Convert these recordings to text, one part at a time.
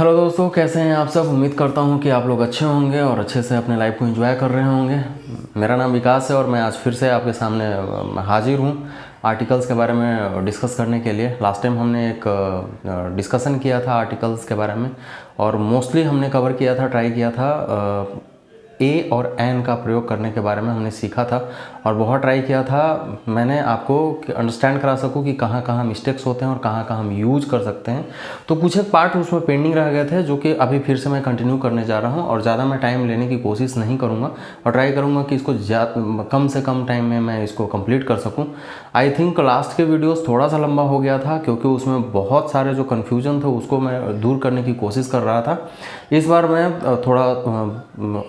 Hello दोस्तों, कैसे हैं आप सब। उम्मीद करता हूं कि आप लोग अच्छे होंगे और अच्छे से अपने लाइफ को एंजॉय कर रहे होंगे। मेरा नाम विकास है और मैं आज फिर से आपके सामने हाजिर हूं आर्टिकल्स के बारे में डिस्कस करने के लिए। लास्ट टाइम हमने एक डिस्कशन किया था आर्टिकल्स के बारे में और मोस्टली हमने कवर किया था, ट्राई किया था ए और एन का प्रयोग करने के बारे में हमने सीखा था और बहुत ट्राई किया था मैंने आपको अंडरस्टैंड करा सकूं कि कहाँ कहाँ मिस्टेक्स होते हैं और कहाँ कहाँ हम यूज कर सकते हैं। तो कुछ एक पार्ट उसमें पेंडिंग रह गए थे जो कि अभी फिर से मैं कंटिन्यू करने जा रहा हूँ और ज़्यादा मैं टाइम लेने की कोशिश नहीं करूँगा और ट्राई करूँगा कि इसको कम से कम टाइम में मैं इसको कंप्लीट कर सकूँ। आई थिंक लास्ट के वीडियोज़ थोड़ा सा लंबा हो गया था क्योंकि उसमें बहुत सारे जो कन्फ्यूजन थे उसको मैं दूर करने की कोशिश कर रहा था। इस बार मैं थोड़ा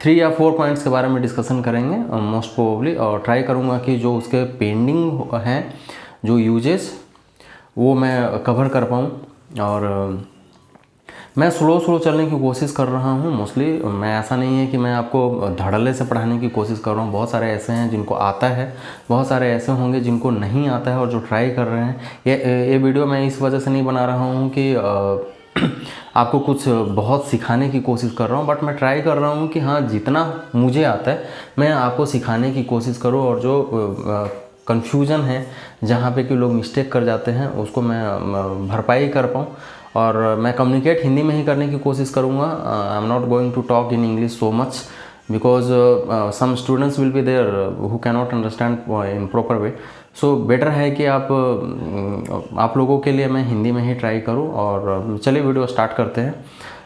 3 या 4 पॉइंट्स के बारे में डिस्कशन करेंगे मोस्ट प्रोबेबली और ट्राई करूँगा कि जो उसके पेंडिंग हैं जो यूजेस वो मैं कवर कर पाऊँ। और मैं स्लो चलने की कोशिश कर रहा हूँ मोस्टली। मैं ऐसा नहीं है कि मैं आपको धड़ल्ले से पढ़ाने की कोशिश कर रहा हूँ। बहुत सारे ऐसे हैं जिनको आता है, बहुत सारे ऐसे होंगे जिनको नहीं आता है और जो ट्राई कर रहे हैं। ये वीडियो मैं इस वजह से नहीं बना रहा हूँ कि आपको कुछ बहुत सिखाने की कोशिश कर रहा हूँ, बट मैं ट्राई कर रहा हूँ कि हाँ जितना मुझे आता है मैं आपको सिखाने की कोशिश करूँ और जो कन्फ्यूज़न है जहाँ पे कि लोग मिस्टेक कर जाते हैं उसको मैं भरपाई कर पाऊँ। और मैं कम्युनिकेट हिंदी में ही करने की कोशिश करूँगा। I am not going to talk in English so much because some students will be there who cannot understand in proper way. So better है कि आप लोगों के लिए मैं हिंदी में ही ट्राई करूं। और चलिए वीडियो स्टार्ट करते हैं।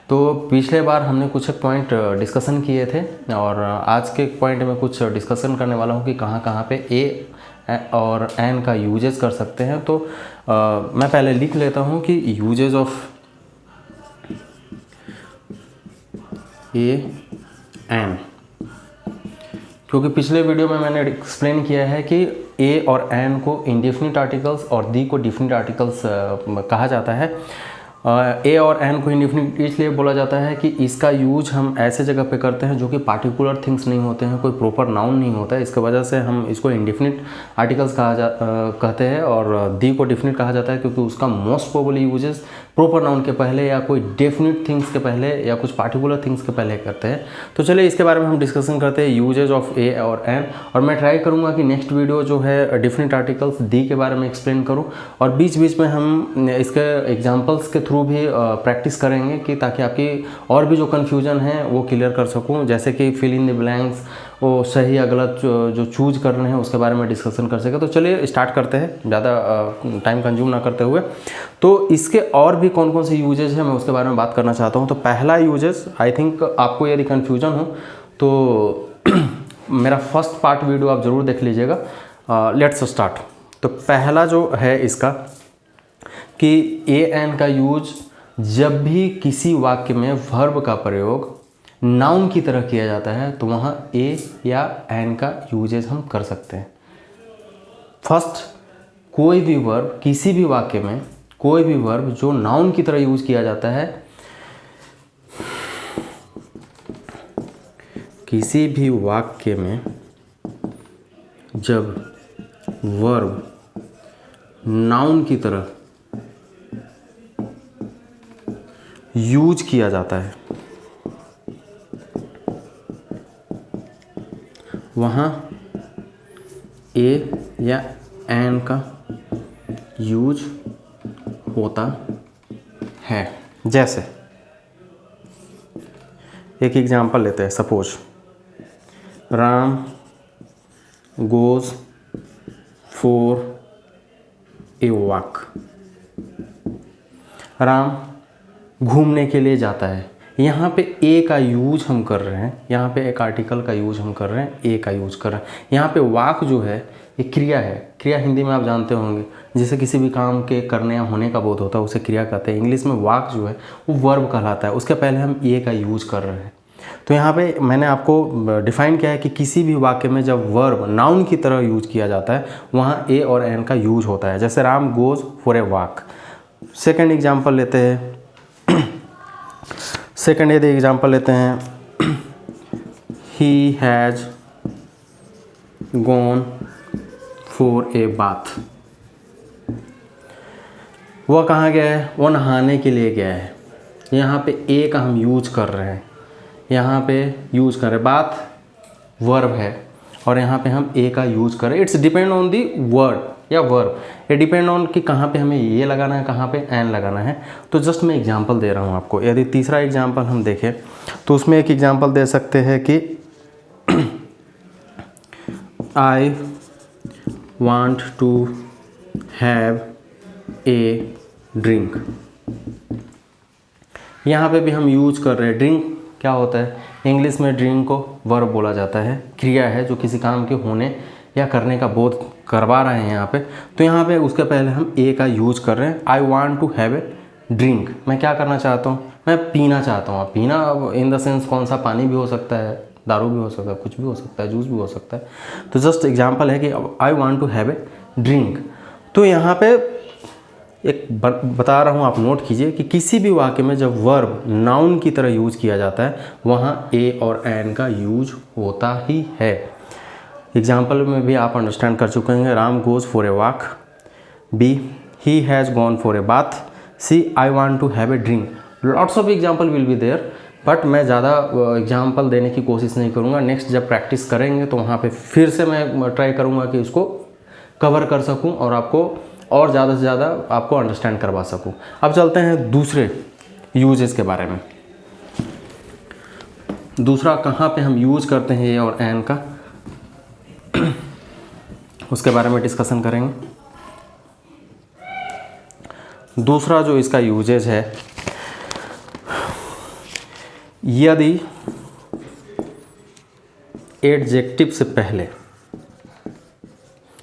तो पिछले बार हमने कुछ एक पॉइंट डिस्कशन किए थे और आज के पॉइंट में कुछ डिस्कशन करने वाला हूं कि कहाँ कहाँ पे ए और एन का यूजेस कर सकते हैं। तो मैं पहले लिख लेता हूं कि यूजेस ऑफ ए एन, क्योंकि पिछले वीडियो में मैंने एक्सप्लेन किया है कि ए और एन को इंडेफिनिट आर्टिकल्स और दी को डिफिनिट आर्टिकल्स कहा जाता है। ए और एन को इंडेफिनिट इसलिए बोला जाता है कि इसका यूज हम ऐसे जगह पे करते हैं जो कि पार्टिकुलर थिंग्स नहीं होते हैं, कोई प्रॉपर नाउन नहीं होता है। इसके वजह से हम इसको इंडेफिनिट आर्टिकल्स कहते हैं और दी को डिफिनिट कहा जाता है क्योंकि उसका most probably uses proper noun के पहले या कोई डेफिनिट थिंग्स के पहले या कुछ पार्टिकुलर थिंग्स के पहले करते हैं। तो चलिए इसके बारे में हम डिस्कशन करते हैं यूजेज ऑफ ए और एन। और मैं ट्राई करूंगा कि नेक्स्ट वीडियो जो है डिफिनिट आर्टिकल्स दी के बारे में एक्सप्लेन करूं और बीच बीच में हम इसके एग्जांपल्स के थ्रू भी प्रैक्टिस करेंगे कि ताकि आपकी और भी जो कन्फ्यूजन है वो क्लियर कर सकूँ। जैसे कि फिल इन द ब्लैंक्स, वो सही या गलत जो चूज करने हैं उसके बारे में डिस्कशन कर सके। तो चलिए स्टार्ट करते हैं ज़्यादा टाइम कंज्यूम ना करते हुए। तो इसके और भी कौन कौन से यूजेज हैं मैं उसके बारे में बात करना चाहता हूँ। तो पहला यूजेज, आई थिंक आपको यदि कन्फ्यूजन हो तो मेरा फर्स्ट पार्ट वीडियो आप ज़रूर देख लीजिएगा। Let's start. तो पहला जो है इसका कि ए एन का यूज जब भी किसी वाक्य में वर्ब का प्रयोग नाउन की तरह किया जाता है तो वहाँ ए या एन का यूजेज हम कर सकते हैं। फर्स्ट, कोई भी वर्ब किसी भी वाक्य में, कोई भी वर्ब जो नाउन की तरह यूज किया जाता है, किसी भी वाक्य में जब वर्ब नाउन की तरह यूज किया जाता है वहाँ ए या एन का यूज होता है। जैसे एक एग्जांपल लेते हैं। Suppose Ram goes for a walk. Ram घूमने के लिए जाता है। यहाँ पे ए का यूज हम कर रहे हैं, यहाँ पे एक आर्टिकल का यूज हम कर रहे हैं, ए का यूज कर रहे हैं। यहाँ पे वाक जो है ये क्रिया है। क्रिया हिंदी में आप जानते होंगे, जिसे किसी भी काम के करने या होने का बोध होता है उसे क्रिया कहते हैं। इंग्लिश में वाक जो है वो वर्ब कहलाता है। उसके पहले हम ए का यूज कर रहे हैं। तो यहाँ पे मैंने आपको डिफाइन किया है कि किसी भी वाक्य में जब वर्ब नाउन की तरह यूज किया जाता है वहाँ ए और एन का यूज होता है। जैसे Ram goes for a walk. Second example लेते हैं। सेकेंड यदि एग्जाम्पल लेते हैं, ही has gone for a bath. वह कहाँ गया है? वो नहाने के लिए गया है। यहाँ पे ए का हम यूज कर रहे हैं, यहाँ पे यूज कर रहे हैं, बात वर्ब है और यहाँ पे हम ए का यूज कर रहे हैं। It's depend on the word या वर्ब, ये डिपेंड ऑन कि कहाँ पे हमें ये लगाना है, कहाँ पे एन लगाना है। तो जस्ट मैं एग्जांपल दे रहा हूँ आपको। यदि तीसरा एग्जांपल हम देखें तो उसमें एक एग्जांपल दे सकते हैं कि I want to have a drink. यहाँ पे भी हम यूज कर रहे हैं, ड्रिंक क्या होता है, इंग्लिश में ड्रिंक को वर्ब बोला जाता है, क्रिया है जो किसी काम के होने या करने का बोध करवा रहे हैं यहाँ पे। तो यहाँ पे उसके पहले हम ए का यूज कर रहे हैं। I want to have a drink, मैं क्या करना चाहता हूँ, मैं पीना चाहता हूँ। पीना इन द सेंस कौन सा, पानी भी हो सकता है, दारू भी हो सकता है, कुछ भी हो सकता है, जूस भी हो सकता है। तो जस्ट एग्जाम्पल है कि I want to have a drink. तो यहाँ पे एक बता रहा हूँ, आप नोट कीजिए कि किसी भी वाक्य में जब वर्ब नाउन की तरह यूज किया जाता है वहाँ ए और एन का यूज होता ही है। एग्जाम्पल में भी आप अंडरस्टैंड कर चुके हैं। Ram goes for a walk, B he has gone for a bath, C I want to have a drink. Lots of example will be there, but मैं ज़्यादा एग्जाम्पल देने की कोशिश नहीं करूँगा। नेक्स्ट जब प्रैक्टिस करेंगे तो वहाँ पे फिर से मैं ट्राई करूँगा कि इसको कवर कर सकूँ और आपको और ज़्यादा से ज़्यादा आपको अंडरस्टैंड करवा सकूँ। अब चलते हैं दूसरे यूजेस के बारे में। दूसरा कहाँ पे हम यूज करते हैं ए और एन का, उसके बारे में डिस्कशन करेंगे। दूसरा जो इसका यूजेज है, यदि एडजेक्टिव से पहले,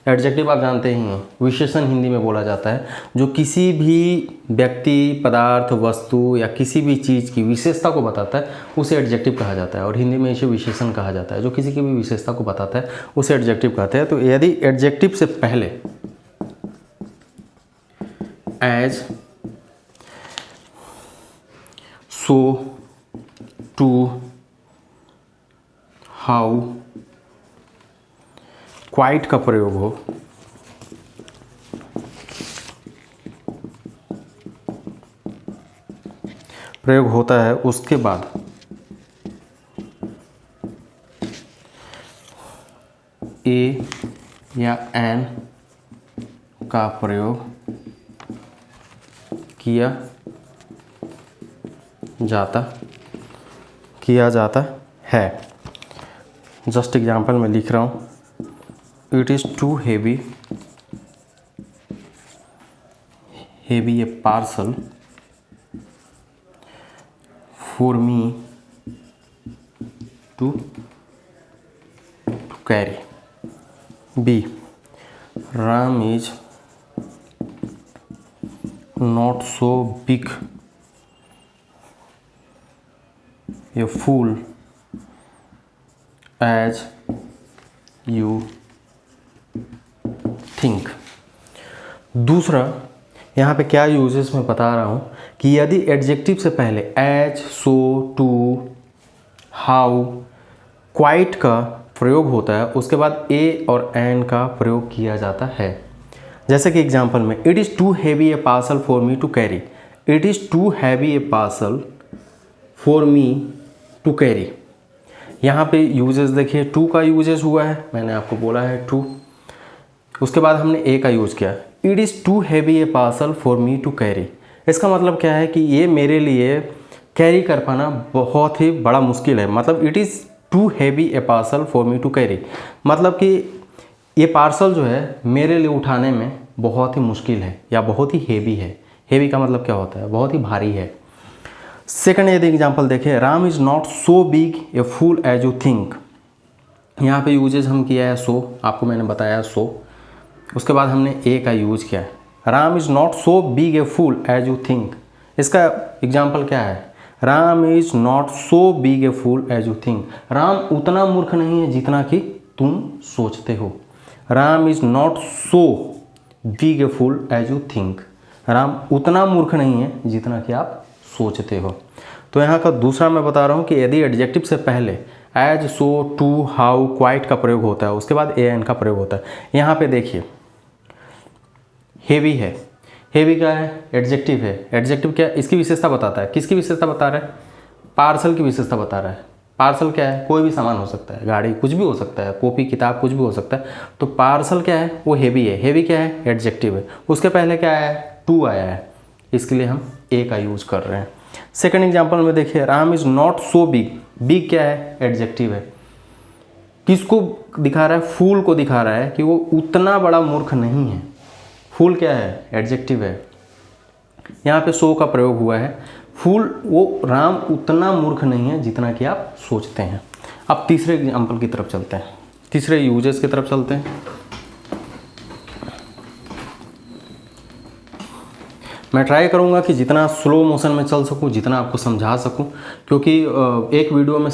एडजेक्टिव आप जानते ही हैं, विशेषण हिंदी में बोला जाता है, जो किसी भी व्यक्ति, पदार्थ, वस्तु या किसी भी चीज़ की विशेषता को बताता है उसे एडजेक्टिव कहा जाता है। और हिंदी में इसे विशेषण कहा जाता है, जो किसी की भी विशेषता को बताता है उसे एडजेक्टिव कहते हैं। तो यदि एडजेक्टिव से पहले as, so, too, how, quite का प्रयोग हो, प्रयोग होता है, उसके बाद ए या एन का प्रयोग किया जाता है। जस्ट एग्जाम्पल में लिख रहा हूँ, it is too heavy a parcel for me to carry. B, Ram is not so big a fool as you think. दूसरा यहाँ पे क्या यूजेस मैं बता रहा हूँ कि यदि एडजेक्टिव से पहले as, so, too, how, quite का प्रयोग होता है, उसके बाद ए और एन का प्रयोग किया जाता है। जैसे कि एग्जांपल में, it is too heavy a parcel for me to carry. It is too heavy a parcel for me to carry. यहाँ पे यूजेस देखिए, टू का यूजेस हुआ है, मैंने आपको बोला है टू। उसके बाद हमने ए का यूज़ किया, it is too heavy a parcel for me to carry. इसका मतलब क्या है कि ये मेरे लिए कैरी कर पाना बहुत ही बड़ा मुश्किल है। मतलब it is too heavy a parcel for me to carry, मतलब कि ये पार्सल जो है मेरे लिए उठाने में बहुत ही मुश्किल है या बहुत ही हेवी है। हेवी का मतलब क्या होता है, बहुत ही भारी है। सेकंड यदि एग्जांपल देखें, Ram is not so big a fool as you think. यहाँ पे यूजेज हम किया है सो, आपको मैंने बताया सो। उसके बाद हमने ए का यूज किया है, Ram is not so big a fool as you think. इसका एग्जाम्पल क्या है, Ram is not so big a fool as you think. Ram उतना मूर्ख नहीं है जितना कि तुम सोचते हो। Ram is not so big a fool as you think. Ram उतना मूर्ख नहीं है जितना कि आप सोचते हो। तो यहाँ का दूसरा मैं बता रहा हूँ कि यदि एडजेक्टिव से पहले as, so, too, how, quite का प्रयोग होता है, उसके बाद ए एन का प्रयोग होता है। यहाँ पे देखिए हेवी है, हेवी क्या है? एडजेक्टिव है। एडजेक्टिव क्या है? इसकी विशेषता बताता है। किसकी विशेषता बता रहा है? पार्सल की विशेषता बता रहा है। पार्सल क्या है? कोई भी सामान हो सकता है, गाड़ी, कुछ भी हो सकता है, कॉपी किताब कुछ भी हो सकता है। तो पार्सल क्या है? वो हेवी है। हेवी क्या है? एडजेक्टिव है। उसके पहले क्या आया है? टू आया है, इसके लिए हम ए का यूज कर रहे हैं। सेकंड एग्जांपल में देखिए, Ram is not so big. Big क्या है? एडजेक्टिव है। किसको दिखा रहा है? फूल को दिखा रहा है कि वो उतना बड़ा मूर्ख नहीं है। फूल क्या है? एडजेक्टिव है। यहाँ पे सो का प्रयोग हुआ है। फूल, वो राम उतना मूर्ख नहीं है जितना कि आप सोचते हैं। अब तीसरे एग्जाम्पल की तरफ चलते हैं, तीसरे यूजेस की तरफ चलते हैं। मैं ट्राई करूँगा कि जितना स्लो मोशन में चल सकूँ, जितना आपको समझा सकूँ, क्योंकि एक वीडियो में